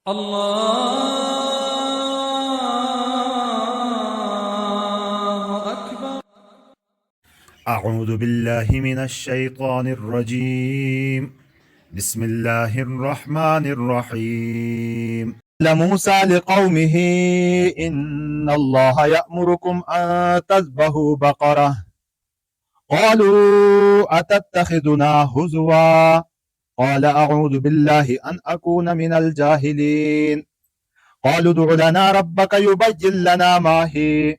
الله أكبر. أعوذ بالله من الشيطان الرجيم. بسم الله الرحمن الرحيم. لموسى لقومه إن الله يأمركم أن تذبحوا بقرة قالوا أتتخذنا هزوا قال أعوذ بالله أن أكون من الجاهلين قالوا ادع لنا ربك يبين لنا ما هي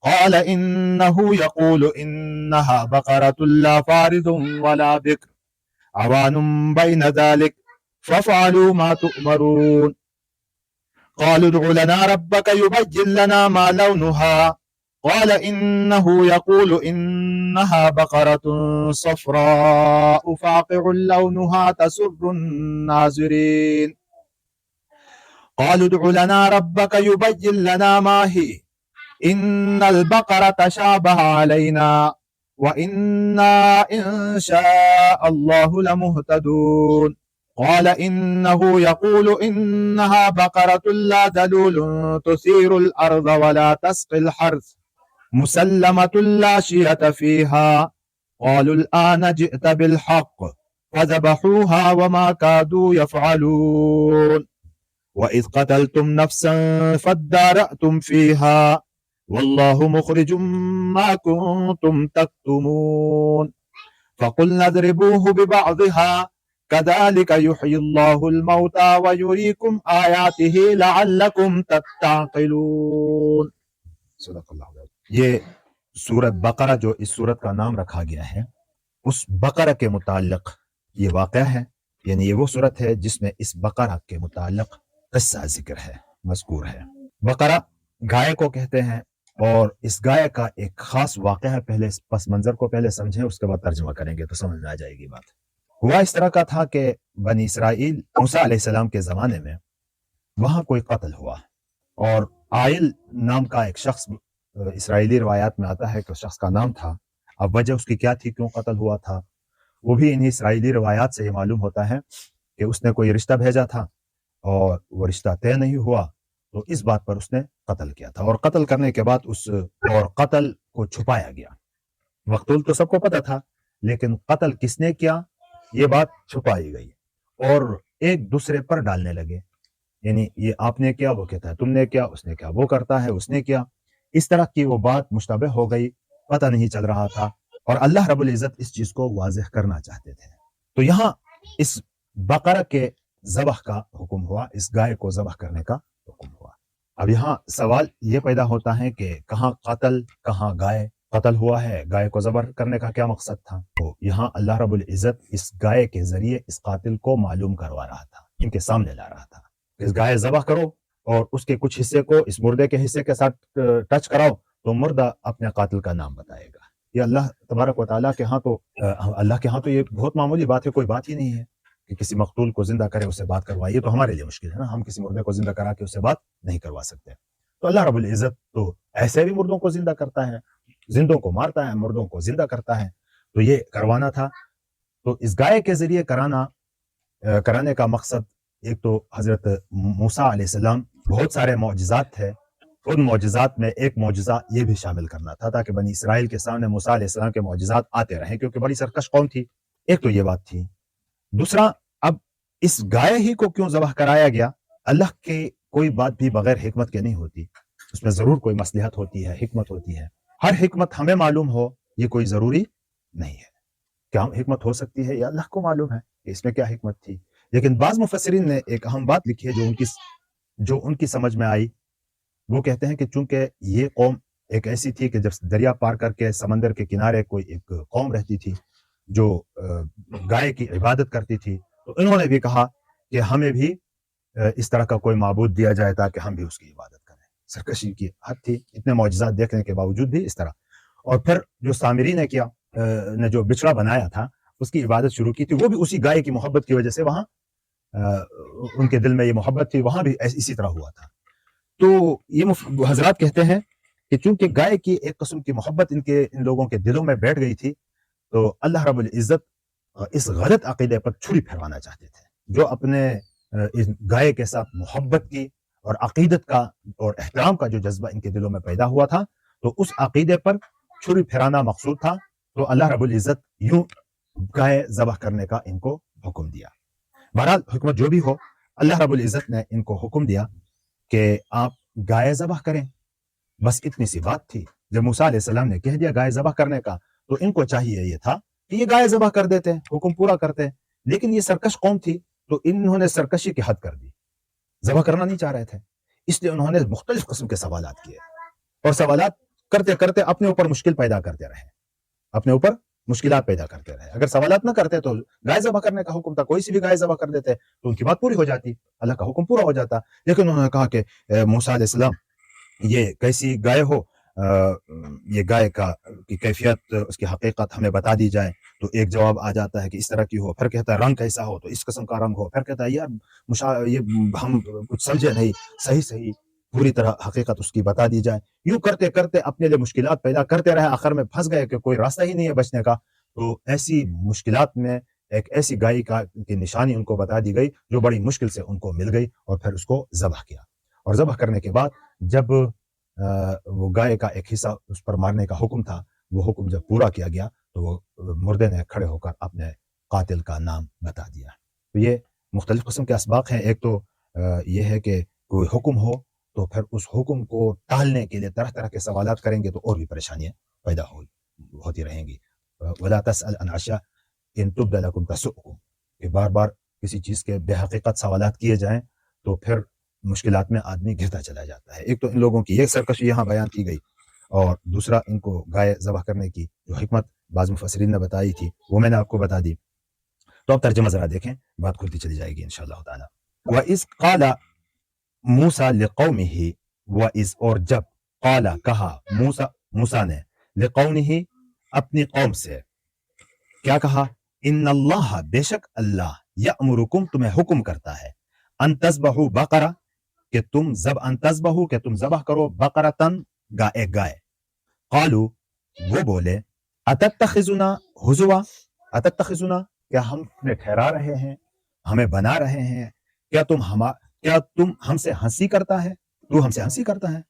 قال إنه يقول إنها بقرة لا فارض ولا بكر عوان بين ذلك فافعلوا ما تؤمرون قالوا ادع لنا ربك يبين لنا ما لونها قال إنه يقول إنها بقرة صفراء فاقع لونها تسر الناظرين قالوا ادع لنا ربك يبين لنا ما هي إن البقرة شابه علينا وإنا إن شاء الله لمهتدون قال إنه يقول إنها بقرة لا ذلول تثير الأرض ولا تسقي الحرث مسلمة لا شية فيها قالوا الآن جئت بالحق فذبحوها وما كادوا يفعلون وإذ قتلتم نفسا فادارأتم فيها والله مخرج ما كنتم تكتمون فقلنا اضربوه ببعضها كذلك يحيي الله الموتى ويريكم آياته لعلكم تتعقلون. صدق اللہ العظیم. یہ سورت بقرہ جو اس سورت کا نام رکھا گیا ہے اس بقرہ کے متعلق یہ واقعہ ہے، یعنی یہ وہ سورت ہے جس میں اس بقرہ کے متعلق قصہ ذکر ہے، مذکور ہے. بقرہ گائے کو کہتے ہیں اور اس گائے کا ایک خاص واقعہ ہے. پہلے اس پس منظر کو پہلے سمجھیں، اس کے بعد ترجمہ کریں گے تو سمجھ میں آ جائے گی بات. ہوا اس طرح کا تھا کہ بنی اسرائیل موسیٰ علیہ السلام کے زمانے میں وہاں کوئی قتل ہوا اور عائل نام کا ایک شخص اسرائیلی روایات میں آتا ہے کہ اس شخص کا نام تھا. اب وجہ اس کی کیا تھی، کیوں قتل ہوا تھا، وہ بھی انہی اسرائیلی روایات سے یہ معلوم ہوتا ہے کہ اس نے کوئی رشتہ بھیجا تھا اور وہ رشتہ طے نہیں ہوا تو اس بات پر اس نے قتل کیا تھا. اور قتل کرنے کے بعد قتل کو چھپایا گیا. مقتول تو سب کو پتہ تھا لیکن قتل کس نے کیا یہ بات چھپائی گئی اور ایک دوسرے پر ڈالنے لگے، یعنی یہ آپ نے کیا، وہ کہتا ہے تم نے کیا، اس نے کیا، وہ کرتا ہے اس نے کیا. اس طرح کی وہ بات مشتبہ ہو گئی، پتہ نہیں چل رہا تھا اور اللہ رب العزت اس چیز کو واضح کرنا چاہتے تھے. تو یہاں اس بقرہ کے ذبح کا حکم ہوا، اس گائے کو ذبح کرنے کا حکم ہوا. اب یہاں سوال یہ پیدا ہوتا ہے کہ کہاں قتل، کہاں گائے. قتل ہوا ہے، گائے کو ذبح کرنے کا کیا مقصد تھا؟ تو یہاں اللہ رب العزت اس گائے کے ذریعے اس قاتل کو معلوم کروا رہا تھا، ان کے سامنے لا رہا تھا. اس گائے ذبح کرو اور اس کے کچھ حصے کو اس مردے کے حصے کے ساتھ ٹچ کراؤ تو مردہ اپنے قاتل کا نام بتائے گا. یہ اللہ تبارک و تعالیٰ کے ہاں تو اللہ کے ہاں تو یہ بہت معمولی بات ہے، کوئی بات ہی نہیں ہے کہ کسی مقتول کو زندہ کرے، اس سے بات کروائیے. تو ہمارے لیے مشکل ہے نا، ہم کسی مردے کو زندہ کرا کے اس سے بات نہیں کروا سکتے. تو اللہ رب العزت تو ایسے بھی مردوں کو زندہ کرتا ہے، زندوں کو مارتا ہے، مردوں کو زندہ کرتا ہے. تو یہ کروانا تھا. تو اس گائے کے ذریعے کرانے کا مقصد ایک تو حضرت موسیٰ علیہ السلام بہت سارے معجزات تھے، ان معجزات میں ایک معجزہ یہ بھی شامل کرنا تھا تاکہ بنی اسرائیل کے سامنے موسیٰ علیہ السلام کے معجزات آتے رہیں، کیونکہ بڑی سرکش قوم تھی. ایک تو یہ بات تھی. دوسرا، اب اس گائے ہی کو کیوں ذبح کرایا گیا؟ اللہ کی کوئی بات بھی بغیر حکمت کے نہیں ہوتی، اس میں ضرور کوئی مصلحت ہوتی ہے، حکمت ہوتی ہے. ہر حکمت ہمیں معلوم ہو یہ کوئی ضروری نہیں ہے. کیا حکمت ہو سکتی ہے یہ اللہ کو معلوم ہے کہ اس میں کیا حکمت تھی. لیکن بعض مفسرین نے ایک اہم بات لکھی ہے جو ان کی سمجھ میں آئی. وہ کہتے ہیں کہ چونکہ یہ قوم ایک ایسی تھی کہ جب دریا پار کر کے سمندر کے کنارے کوئی ایک قوم رہتی تھی جو گائے کی عبادت کرتی تھی، تو انہوں نے بھی کہا کہ ہمیں بھی اس طرح کا کوئی معبود دیا جائے تاکہ ہم بھی اس کی عبادت کریں. سرکشی کی حد تھی، اتنے معجزات دیکھنے کے باوجود بھی اس طرح. اور پھر جو سامری نے جو بچڑا بنایا تھا اس کی عبادت شروع کی تھی، وہ بھی اسی گائے کی محبت کی وجہ سے وہاں ان کے دل میں یہ محبت تھی، وہاں بھی اسی طرح ہوا تھا. تو یہ حضرات کہتے ہیں کہ چونکہ گائے کی ایک قسم کی محبت ان لوگوں کے دلوں میں بیٹھ گئی تھی تو اللہ رب العزت اس غلط عقیدے پر چھری پھیروانا چاہتے تھے. جو اپنے اس گائے کے ساتھ محبت کی اور عقیدت کا اور احترام کا جو جذبہ ان کے دلوں میں پیدا ہوا تھا، تو اس عقیدے پر چھری پھیرانا مقصود تھا، تو اللہ رب العزت یوں گائے ذبح کرنے کا ان کو حکم دیا۔ بہرحال حکمت جو بھی ہو، اللہ رب العزت نے ان کو حکم دیا کہ آپ گائے ذبح کریں، بس اتنی سی بات تھی۔ جب موسیٰ علیہ السلام نے کہہ دیا گائے ذبح کرنے کا، تو ان کو چاہیے یہ تھا کہ یہ گائے ذبح کر دیتے، حکم پورا کرتے، لیکن یہ سرکش قوم تھی، تو انہوں نے سرکشی کی حد کر دی، ذبح کرنا نہیں چاہ رہے تھے، اس لیے انہوں نے مختلف قسم کے سوالات کیے، اور سوالات کرتے کرتے اپنے اوپر مشکل پیدا کرتے رہے، اپنے اوپر مشکلات پیدا کرتے رہے۔ اگر سوالات نہ کرتے تو گائے ذبح کرنے کا حکم تھا، کوئی سی بھی گائے ذبح کر دیتے تو ان کی بات پوری ہو جاتی، اللہ کا حکم پورا ہو جاتا۔ لیکن انہوں نے کہا کہ موسیٰ علیہ السلام یہ کیسی گائے ہو، یہ گائے کی کیفیت، اس کی حقیقت ہمیں بتا دی جائے، تو ایک جواب آ جاتا ہے کہ اس طرح کی ہو، پھر کہتا ہے رنگ کیسا ہو، تو اس قسم کا رنگ ہو، پھر کہتا ہے یار یہ ہم کچھ سمجھے نہیں، صحیح پوری طرح حقیقت اس کی بتا دی جائے۔ یوں کرتے کرتے اپنے لیے مشکلات پیدا کرتے رہے، آخر میں پھنس گئے کہ کوئی راستہ ہی نہیں ہے بچنے کا۔ تو ایسی مشکلات میں ایک ایسی گائے کی نشانی ان کو بتا دی گئی جو بڑی مشکل سے ان کو مل گئی، اور پھر اس کو ذبح کیا، اور ذبح کرنے کے بعد جب وہ گائے کا ایک حصہ اس پر مارنے کا حکم تھا، وہ حکم جب پورا کیا گیا تو وہ مردے نے کھڑے ہو کر اپنے قاتل کا نام بتا دیا۔ تو یہ مختلف قسم کے اسباق ہیں۔ ایک تو یہ ہے کہ کوئی حکم ہو تو پھر اس حکم کو ٹالنے کے لیے طرح طرح کے سوالات کریں گے تو اور بھی پریشانیاں پیدا ہوتی رہیں گی۔ وَلَا تَسْأَلْ عَنْ عَشَاءٍ إِن تُبْدَ لَكُمْ تَسُؤْكُمْ، کہ بار بار کسی چیز کے بے حقیقت سوالات کیے جائیں تو پھر مشکلات میں آدمی گرتا چلا جاتا ہے۔ ایک تو ان لوگوں کی یہ سرکشی یہاں بیان کی گئی، اور دوسرا ان کو گائے ذبح کرنے کی جو حکمت بعض مفسرین نے بتائی تھی وہ میں نے آپ کو بتا دی۔ تو اب ترجمہ ذرا دیکھیں، بات کھلتی چلی جائے گی انشاءاللہ تعالی۔ وَإِذْ قَالَ موسیٰ لِقَوْمِهِ، وَإِذْ اور جب، قال کہا موسیٰ نے، لِقَوْمِهِ اپنی قوم سے، کیا کہا؟ ان اللہ بے شک اللہ، یأمرکم تمہیں حکم کرتا ہے، ان تذبحوا بقرہ کہ تم ذبح کرو، بقرتن ایک گائے۔ قالوا وہ بولے، اتتخذنا ہزوا، اتتخذنا کیا ہم نے ٹھہرا رہے ہیں، ہمیں بنا رہے ہیں، کیا تم ہم سے ہنسی کرتا ہے، تو ہم سے ہنسی کرتا ہے۔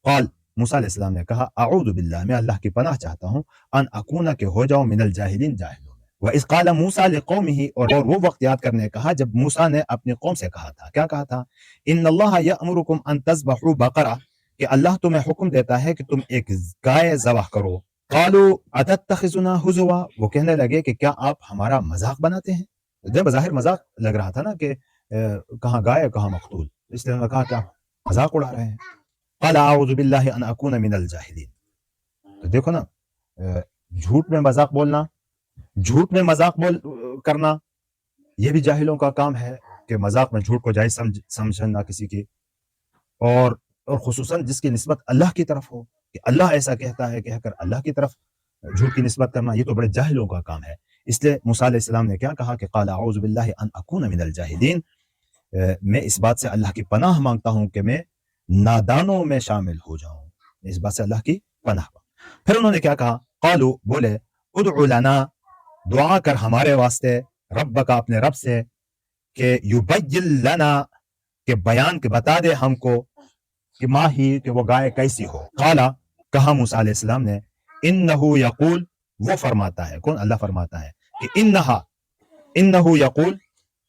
قال موسیٰ علیہ السلام نے کہا، اعوذ باللہ، میں اللہ کی پناہ چاہتا ہوں، ان اکونا کہ ہو جاؤں من الجاہلین، جاہلوں میں۔ وَإِذْ قَالَ مُوسَىٰ لِقَوْمِهِ اور وہ وقت یاد کرنے کہا جب موسیٰ نے اپنی قوم سے کہا تھا، کیا کہا تھا؟ ان اللہ یأمرکم ان تذبحوا بقرہ، کہ اللہ تمہیں حکم دیتا ہے کہ تم ایک گائے ذبح کرو۔ قالوا اتتخذنا ہزوا، وہ کہنے لگے کہ کیا آپ ہمارا مذاق بناتے ہیں؟ جب بظاہر مذاق لگ رہا تھا نا کہ کہاں گائے کہاں مقتول، اس لیے انہوں نے کہا کیا مذاق اڑا رہے ہیں۔ قال اعوذ باللہ ان اکون من الجاہلین۔ تو دیکھو نا، جھوٹ میں مذاق بولنا، جھوٹ میں مذاق کرنا، یہ بھی جاہلوں کا کام ہے کہ مذاق میں جھوٹ کو جائز سمجھنا کسی کی، اور خصوصاً جس کی نسبت اللہ کی طرف ہو، کہ اللہ ایسا کہتا ہے، کہہ کر اللہ کی طرف جھوٹ کی نسبت کرنا، یہ تو بڑے جاہلوں کا کام ہے۔ اس لیے موسیٰ علیہ السلام نے کیا کہا کہ قال اعوذ باللہ ان اکون من الجاہلین، میں اس بات سے اللہ کی پناہ مانگتا ہوں کہ میں نادانوں میں شامل ہو جاؤں، اس بات سے اللہ کی پناہ۔ پھر انہوں نے کیا کہا؟ قالوا بولے، ادع لنا، دعا کر ہمارے واسطے، ربک اپنے رب سے، کہ یبین لنا، کہ بیان کے بتا دے ہم کو، کہ ماہی، کہ وہ گائے کیسی ہو۔ قالا کہا موسیٰ علیہ السلام نے، انہو یقول، وہ فرماتا ہے، کون؟ اللہ فرماتا ہے کہ انہو یقول،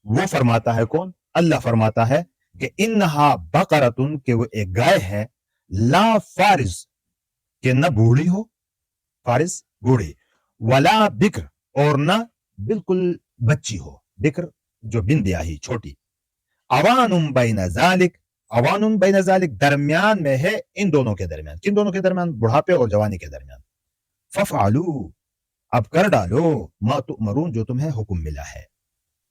وہ فرماتا ہے، کون؟ اللہ فرماتا ہے کہ انہا بقرتن، کہ وہ ایک گائے ہے، لا فارز، کہ نہ بوڑھی ہو، فارز بوڑھی، ولا بکر، اور نہ بالکل بچی ہو، بکر جو بن بیاہی چھوٹی، اوان بین ذالک، اوان بین ذالک درمیان میں ہے ان دونوں کے درمیان، کن دونوں کے درمیان؟ بڑھاپے اور جوانی کے درمیان۔ ففعلوا، اب کر ڈالو، ما تؤمرون، جو تمہیں حکم ملا ہے۔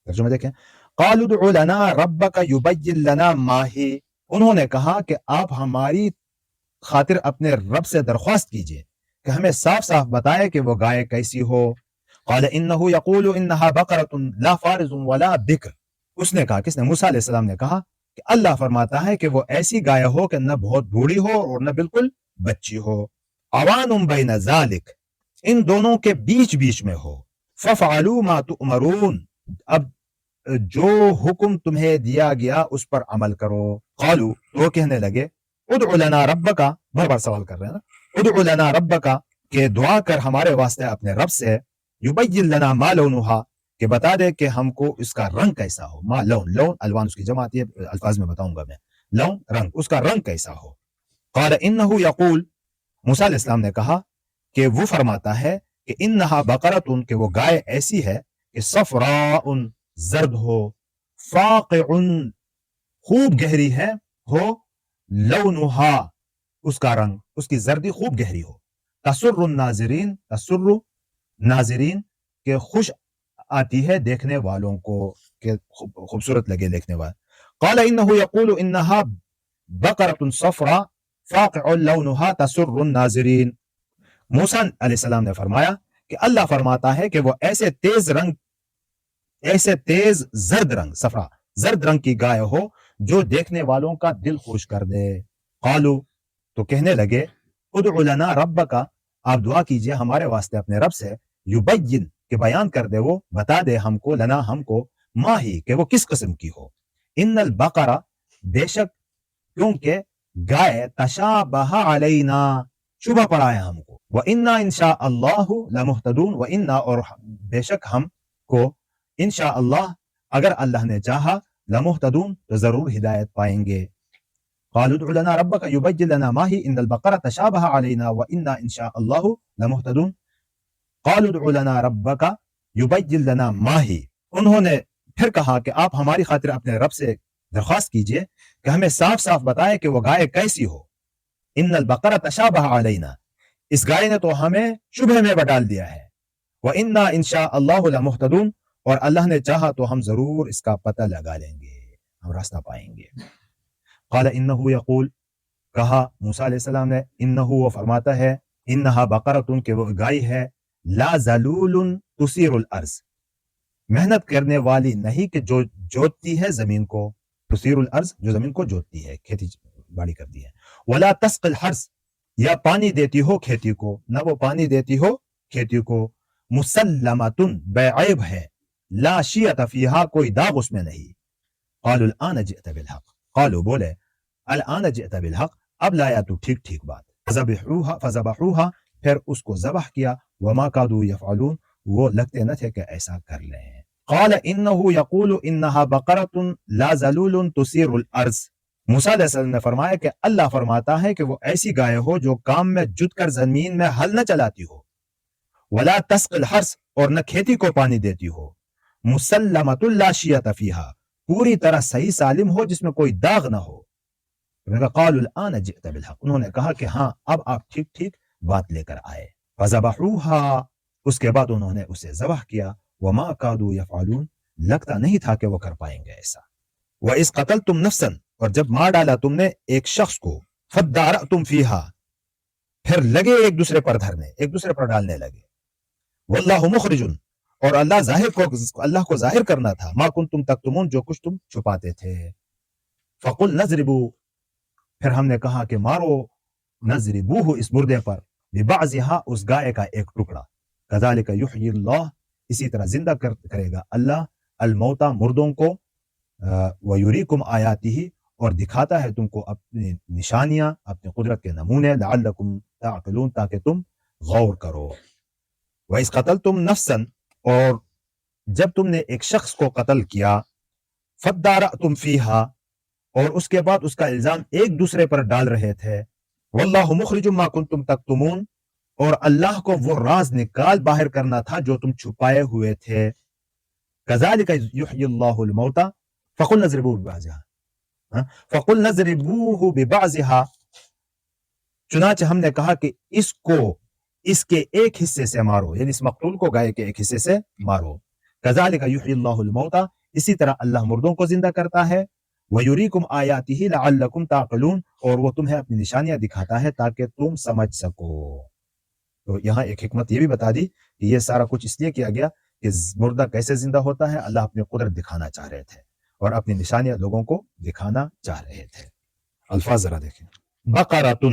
ترجمہ دیکھیں، قالوا ادع لنا ربک یبین لنا ما ہی، انہوں نے کہا کہ آپ ہماری خاطر اپنے رب سے درخواست کیجئے کہ ہمیں صاف صاف بتائے کہ وہ گائے کیسی ہو۔ قال انه يقول انها بقرة لا فارز ولا بکر، اس نے کہا، کس نے؟ موسیٰ علیہ السلام نے کہا کہ اللہ فرماتا ہے کہ وہ ایسی گائے ہو کہ نہ بہت بوڑھی ہو اور نہ بالکل بچی ہو، اوان بین ذالک، ان دونوں کے بیچ میں ہو، ففعلوا ما تؤمرون، اب جو حکم تمہیں دیا گیا اس پر عمل کرو. قالو تو کہنے لگے ادع لنا ربک، بار بار سوال کر رہے ہیں نا، ادع لنا ربک کہ دعا کر ہمارے واسطے اپنے رب سے، یبین لنا ما لونھا کہ بتا دے کہ ہم کو اس کا رنگ کیسا ہو. ما لون، لون الوان اس کی جمع آتی ہے، الفاظ میں بتاؤں گا میں. لون رنگ، اس کا رنگ کیسا ہو. قال انہ یقول، موسیٰ علیہ السلام نے کہا کہ وہ فرماتا ہے کہ انہا بقرۃ کہ وہ گائے ایسی ہے کہ صفراء زرد ہو، فاقع خوب گہری ہے ہو، لونھا اس کا رنگ، اس کی زردی خوب گہری ہو، تسر الناظرین، تسر ناظرین کہ خوش آتی ہے دیکھنے والوں کو، کہ خوبصورت لگے دیکھنے والے. قال انہ یقول انہا بقرۃ صفراء فاقع لونھا تسر الناظرین. موسیٰ علیہ السلام نے فرمایا کہ اللہ فرماتا ہے کہ وہ ایسے تیز زرد رنگ، صفرا زرد رنگ کی گائے ہو جو دیکھنے والوں کا دل خوش کر دے. قالو تو کہنے لگے ادع لنا ربک، آپ دعا کیجئے ہمارے واسطے اپنے رب سے، یبین کہ بیان کر دے، وہ بتا دے ہم کو، لنا ہم کو، ما ہی کہ وہ کس قسم کی ہو. ان البقرہ بے شک، کیونکہ گائے، تشابہ علینا شبہ پڑا ہے ہم کو، وَإِنَّا إِنشَاءَ اللَّهُ لَمُهْتَدُونَ، وَإِنَّا اور بے شک ہم کو، انشاء اللہ اگر اللہ نے چاہا، لمہتدون تو ضرور ہدایت پائیں گے. قالوا ادع لنا ربك يبين لنا ما هي ان البقرة تشابه علينا وإنا إن شاء الله لمهتدون. قالوا ادع لنا ربك يبين لنا ما هي، انہوں نے پھر کہا کہ آپ ہماری خاطر اپنے رب سے درخواست کیجئے کہ ہمیں صاف صاف بتائے کہ وہ گائے کیسی ہو. ان البقرة تشابه علينا، اس گائے نے تو ہمیں شبہ میں ڈال دیا ہے. وَإِنَّا إِن شَاءَ اللَّهُ لَمُهْتَدُونَ، اور اللہ نے چاہا تو ہم ضرور اس کا پتہ لگا لیں گے، ہم راستہ پائیں گے. قال انہ یقول، کہا موسیٰ علیہ السلام نے، انہ وہ فرماتا ہے، انہا بقرۃ کہ وہ گائے ہے، لا ذلول تثیر الارض، محنت کرنے والی نہیں کہ جو جوتتی ہے زمین کو، تثیر الارض جو زمین کو جوتتی ہے، کھیتی باڑی کرتی ہے. ولا تسقی الحرث، یا پانی دیتی ہو کھیتی کو، نہ وہ پانی دیتی ہو کھیتی کو. مسلمۃ بے عیب ہے، لا شیۃ فیہا کوئی داغ اس میں نہیں. قالوا الآن جئت بالحق، قالوا بولے الآن جئت بالحق، اب لایا تو ٹھیک ٹھیک بات. فذبحوها پھر اس کو ذبح کیا. وما كادوا يفعلون وہ لگتے نہ تھے کہ ایسا کر لیں. قال انه يقول انها بقرة لا ذلول تثير الارض، موسیٰ علیہ السلام نے فرمایا کہ اللہ فرماتا ہے کہ وہ ایسی گائے ہو جو کام میں جت کر زمین میں ہل نہ چلاتی ہو. ولا تسقی الحرث اور نہ کھیتی کو پانی دیتی ہو. مسلمۃ لا شیۃ فیہا پوری طرح صحیح سالم ہو جس میں کوئی داغ نہ ہو. قالوا الآن جئت بالحق، انہوں نے کہا کہ ہاں اب آپ ٹھیک ٹھیک بات لے کر آئے. فذبحوها اس کے بعد انہوں نے اسے ذبح کیا. وما كادوا يفعلون لگتا نہیں تھا کہ وہ کر پائیں گے ایسا. وَإِذْ قَتَلْتُمْ نَفْسًا اور جب مار ڈالا تم نے ایک شخص کو، فَادَّارَأْتُمْ فِيهَا پھر لگے ایک دوسرے پر دھرنے، ایک دوسرے پر ڈالنے لگے. وَاللَّهُ مُخْرِجٌ اور اللہ کو ظاہر کرنا تھا، مَا كُنْتُمْ تَكْتُمُونَ جو کچھ تم چھپاتے تھے. فَقُلْ نَضْرِبُوا پھر ہم نے کہا کہ مارو، نَضْرِبُوهُ اس مردے پر، بِبَعْضِهَا اس گائے کا ایک ٹکڑا. كَذَلِكَ يُحْيِي اللَّهُ اسی طرح زندہ کرے گا اللہ الموتى مردوں کو. وَيُرِيكُمْ آیَاتِهِ اور دکھاتا ہے تم کو اپنی نشانیاں، اپنی قدرت کے نمونے، لعلکم تعقلون تاکہ تم غور کرو. وَإِذْ قَتَلْتُمْ نَفْسًا اور جب تم نے ایک شخص کو قتل کیا، فَادَّارَأْتُمْ فِيهَا اور اس کے بعد اس کا الزام ایک دوسرے پر ڈال رہے تھے. وَاللَّهُ مُخْرِجٌ مَا كُنْتُمْ تَكْتُمُونَ اور اللہ کو وہ راز نکال باہر کرنا تھا جو تم چھپائے ہوئے تھے. كَذَلِكَ يُحْيِي اللَّهُ الْمَوْتَى فَقُلْ نَضْرِبُوهُ بِبَعْضِهَا فَقُلْ نَضْرِبُوهُ بِبَعْضِهَا چنانچہ ہم نے کہا کہ اس کو اس کے ایک حصے سے مارو، یعنی اس مقتول کو گائے کے ایک حصے سے مارو. كَذَلِكَ يُحْيِي اللَّهُ الْمَوْتَى اسی طرح اللہ مردوں کو زندہ کرتا ہے. وَيُرِيكُمْ آیَاتِهِ لَعَلَّكُمْ تَعْقِلُونَ اور وہ تمہیں اپنی نشانیاں دکھاتا ہے تاکہ تم سمجھ سکو. تو یہاں ایک حکمت یہ بھی بتا دی کہ یہ سارا کچھ اس لیے کیا گیا کہ مردہ کیسے زندہ ہوتا ہے. اللہ اپنی قدرت دکھانا چاہ رہے تھے اور اپنی نشانیاں لوگوں کو دکھانا چاہ رہے تھے. الفاظ ذرا دیکھیں. بقرۃ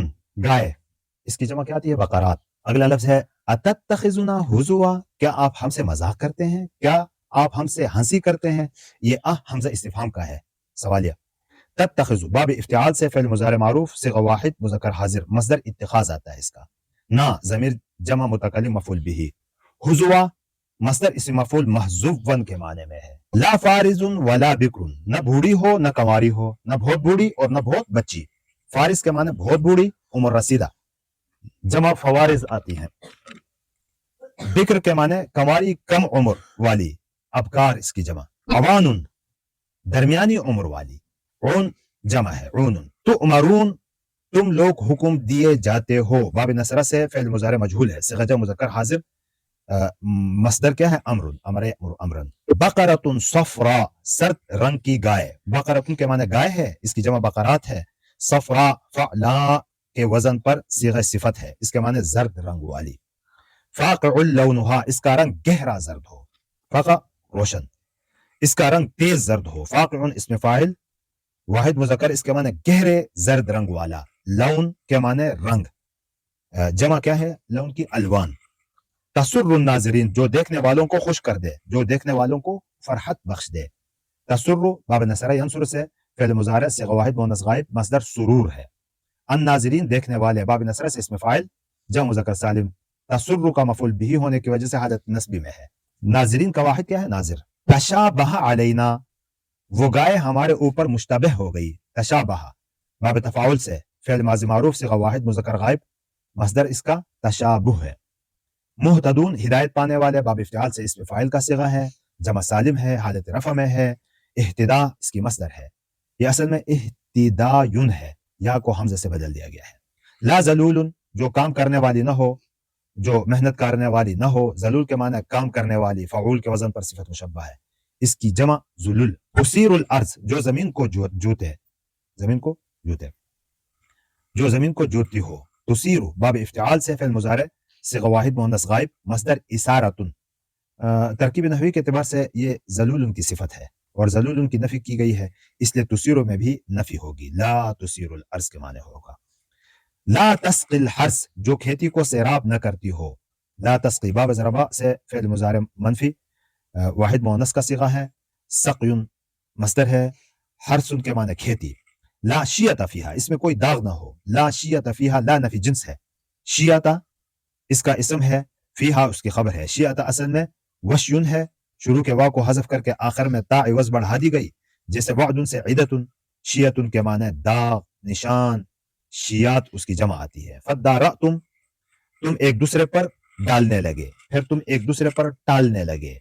گائے، اس کی جمع کیا آتی ہے؟ بقرات. اگلا لفظ ہے اتتخذنا ہزوا کیا آپ ہم سے مذاق کرتے ہیں؟ کیا آپ ہم سے ہنسی کرتے ہیں، یہ حمزہ استفہام کا ہے، سوالیہ۔ تتخذ باب افتعال سے فعل مضارع معروف صیغہ واحد مذکر حاضر مصدر اتخاذ آتا ہے اس کا۔ نا ضمیر جمع متکلم مفعول به، حضوا مصدر اسم مفعول محذوف ون کے معنی میں ہے۔ لا فارض ولا بکر، نہ بوڑھی ہو نہ کنواری ہو، نہ بہت بوڑھی اور نہ بہت بچی۔ فارض کے معنی بہت بوڑھی، عمر رسیدہ، جمع فوارض آتی ہیں۔ بکر کے معنی کنواری کم عمر والی، ابکار اس کی جمع۔ عوان درمیانی عمر والی، عون جمع ہے عون۔ تؤمرون تم لوگ حکم دیے جاتے ہو، باب نصرہ سے فعل مضارع مجہول ہے، صیغہ جمع مذکر حاضر، مصدر کیا ہے امر، امر یأمر امرن۔ بقرۃ صفراء سرد رنگ کی گائے، بقرۃ کے معنی گائے ہے، اس کی جمع بقرات ہے۔ صفراء فعلا کے وزن پر صیغہ صفت ہے، اس کے معنی زرد رنگ والی۔ فاقع لونھا اس کا رنگ گہرا زرد ہو، فاقع روشن، اس کا رنگ تیز زرد ہو۔ فاقع اس میں فاعل واحد مذکر، اس کے معنی گہرے زرد رنگ والا۔ لون کے معنی رنگ، جمع کیا ہے لون کی الوان۔ تسر الناظرین جو دیکھنے والوں کو خوش کر دے، جو دیکھنے والوں کو فرحت بخش دے۔ تسر باب نصرہ ینصر سے فعل مضارع صیغہ واحد مؤنث غائب مصدر سرور ہے۔ الناظرین دیکھنے والے، باب نصرہ سے اسم فاعل جمع مذکر سالم، تسر کا مفعول بھی ہونے کی وجہ سے حالت نصبی میں ہے۔ ناظرین کا واحد کیا ہے ناظر۔ تشابہ علینا وہ گائے ہمارے اوپر مشتبہ ہو گئی، تشابہ باب تفاعل سے فعل ماضی معروف صیغہ واحد مذکر غائب مصدر اس کا تشابہ ہے۔ مہتدون ہدایت پانے والے، باب افتعال سے اسم فاعل کا صیغہ ہے، جمع سالم ہے، حالت رفع میں ہے۔ اہتدا اس کی مصدر ہے، یہ اصل میں اہتدایون ہے، یا کو حمزہ سے بدل دیا گیا ہے۔ لا ذلول جو کام کرنے والی نہ ہو، جو محنت کرنے والی نہ ہو، ذلول کے معنی کام کرنے والی، فعول کے وزن پر صفت مشبہ ہے، اس کی جمع ذلول۔ تثیر الارض جو زمین کو جوتے، زمین کو جوتے، جو زمین کو جوتتی ہو۔ تثیر باب افتعال سے فعل مضارع صیغہ واحد مؤنث غائب مصدر اسارۃ، ترکیب نحوی کے اعتبار سے یہ ذلول کی صفت ہے اور ذلول کی نفی کی گئی ہے، اس لیے تثیر میں بھی نفی ہوگی، لا تثیر الارض کے معنی ہوگا۔ لا تسقی الحرث جو کھیتی کو سیراب نہ کرتی ہو، لا تسقی باب ضربہ سے فعل مضارع منفی واحد مؤنث کا صیغہ ہے، سقی مصدر ہے، حرث کے معنی کھیتی۔ لا شیعۃ فیہا اس میں کوئی داغ نہ ہو، لا شیعۃ فیہا لا نفی جنس ہے، شیعۃ اس کا اسم ہے، فیہا اس کی خبر ہے۔ شیعۃ اصل میں وشیون ہے، شروع کے واو کو حذف کر کے آخر میں تا عوض بڑھا دی گئی، جیسے وعد سے عیدۃ، شیعۃ کے معنی داغ نشان، شیعات اس کی جمع آتی ہے۔ فدارأتم تم ایک دوسرے پر ڈالنے لگے، پھر تم ایک دوسرے پر ٹالنے لگے۔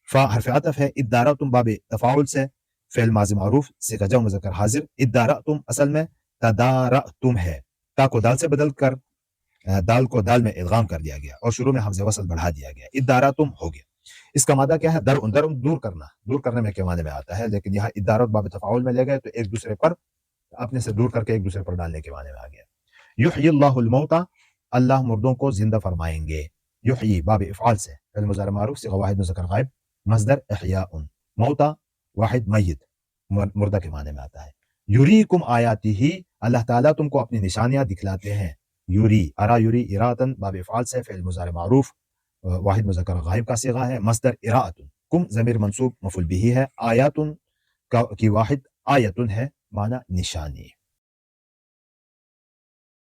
فا حرف عطف ہے، ادارأتم باب تفاعل سے فعل ماضی معروف صیغہ جمع مذکر حاضر، ادارأتم اصل میں تدارأتم ہے، تا کو دال سے بدل کر دال کو دال میں ادغام کر دیا گیا اور شروع میں حمزہ وصل بڑھا دیا گیا، ادارأتم ہو گیا۔ اس کا مادہ کیا ہے درء، درء دور کرنا، دور کرنے میں کے معنی میں آتا ہے، لیکن یہاں ادارت باب تفاعل میں لے گئے تو ایک دوسرے پر اپنے سے دور کر کے ایک دوسرے پر ڈالنے کے معنی میں آ گیا۔ یحیی اللہ الموتى اللہ مردوں کو زندہ فرمائیں گے، یحیی باب افعال سے فعل مضارع معروف صیغہ واحد مذکر غائب مصدر احیاء، موتى واحد میت مردہ کے معنی میں آتا ہے۔ یریکم آیاتہ اللہ تعالیٰ تم کو اپنی نشانیاں دکھلاتے ہیں، یری ارا یری اراۃ باب افعال سے فعل مضارع معروف واحد مذکر غائب کا صیغہ ہے، مصدر اراۃ، کم ضمیر منصوب مفعول بھی ہے، آیات کی واحد آیتن ہے معنی نشانی۔